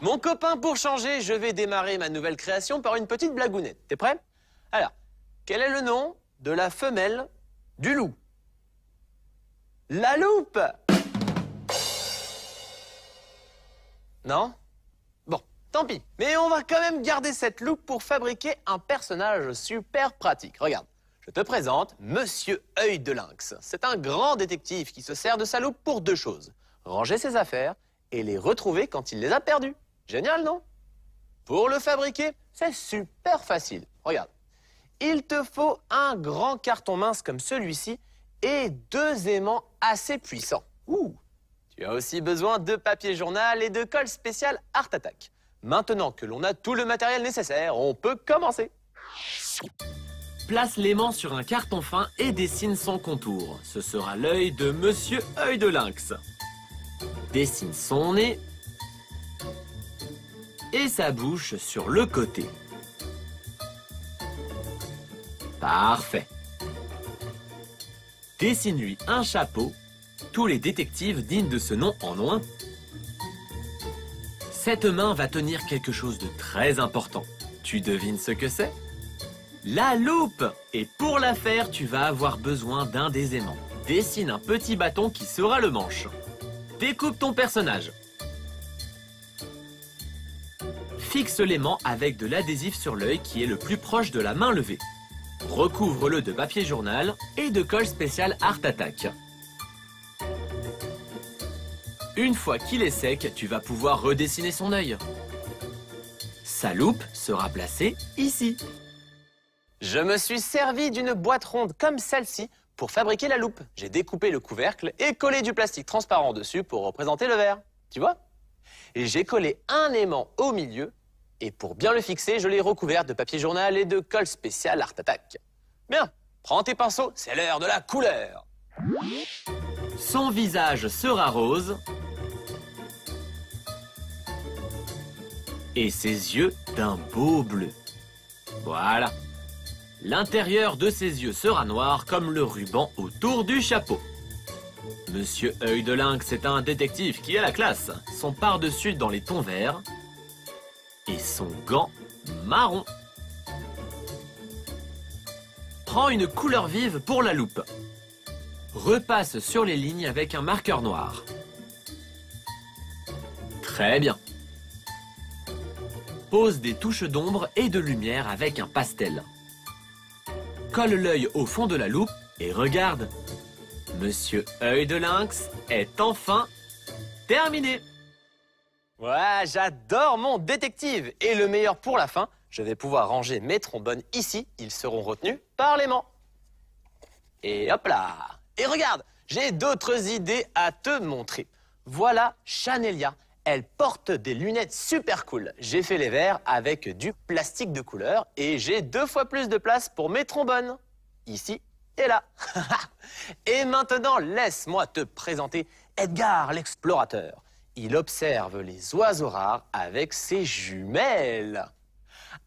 Mon copain, pour changer, je vais démarrer ma nouvelle création par une petite blagounette. T'es prêt? Alors, quel est le nom de la femelle du loup? La loupe! Non? Bon, tant pis. Mais on va quand même garder cette loupe pour fabriquer un personnage super pratique. Regarde, je te présente Monsieur Œil de Lynx. C'est un grand détective qui se sert de sa loupe pour deux choses. Ranger ses affaires et les retrouver quand il les a perdues. Génial, non? Pour le fabriquer, c'est super facile. Regarde, il te faut un grand carton mince comme celui-ci et deux aimants assez puissants. Ouh! Tu as aussi besoin de papier journal et de colle spéciale Art Attack. Maintenant que l'on a tout le matériel nécessaire, on peut commencer. Place l'aimant sur un carton fin et dessine son contour. Ce sera l'œil de Monsieur Œil de Lynx. Dessine son nez et sa bouche sur le côté. Parfait. Dessine-lui un chapeau. Tous les détectives dignes de ce nom en ont un. Cette main va tenir quelque chose de très important. Tu devines ce que c'est? La loupe! Et pour la faire, tu vas avoir besoin d'un des aimants. Dessine un petit bâton qui sera le manche. Découpe ton personnage. Fixe l'aimant avec de l'adhésif sur l'œil qui est le plus proche de la main levée. Recouvre-le de papier journal et de colle spéciale Art Attack. Une fois qu'il est sec, tu vas pouvoir redessiner son œil. Sa loupe sera placée ici. Je me suis servi d'une boîte ronde comme celle-ci pour fabriquer la loupe. J'ai découpé le couvercle et collé du plastique transparent dessus pour représenter le verre. Tu vois? Et j'ai collé un aimant au milieu. Et pour bien le fixer, je l'ai recouvert de papier journal et de colle spéciale Art Attack. Bien, prends tes pinceaux, c'est l'heure de la couleur. Son visage sera rose. Et ses yeux d'un beau bleu. Voilà. L'intérieur de ses yeux sera noir comme le ruban autour du chapeau. Monsieur Œil de Lynx est un détective qui a la classe. Son pardessus dans les tons verts et son gant marron. Prends une couleur vive pour la loupe. Repasse sur les lignes avec un marqueur noir. Très bien. Pose des touches d'ombre et de lumière avec un pastel. Colle l'œil au fond de la loupe et regarde. Monsieur Œil de Lynx est enfin terminé. Ouais, j'adore mon détective. Et le meilleur pour la fin, je vais pouvoir ranger mes trombones ici. Ils seront retenus par l'aimant. Et hop là. Et regarde, j'ai d'autres idées à te montrer. Voilà Chanelia. Elle porte des lunettes super cool. J'ai fait les verres avec du plastique de couleur et j'ai 2 fois plus de place pour mes trombones. Ici et là. Et maintenant, laisse-moi te présenter Edgar l'explorateur. Il observe les oiseaux rares avec ses jumelles.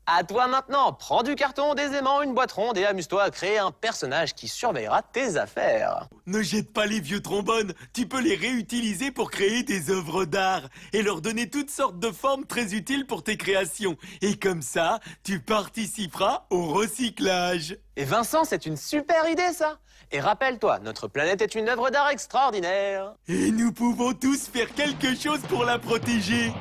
À toi maintenant, prends du carton, des aimants, une boîte ronde et amuse-toi à créer un personnage qui surveillera tes affaires. Ne jette pas les vieux trombones, tu peux les réutiliser pour créer des œuvres d'art et leur donner toutes sortes de formes très utiles pour tes créations. Et comme ça, tu participeras au recyclage. Et Vincent, c'est une super idée ça. Et rappelle-toi, notre planète est une œuvre d'art extraordinaire. Et nous pouvons tous faire quelque chose pour la protéger.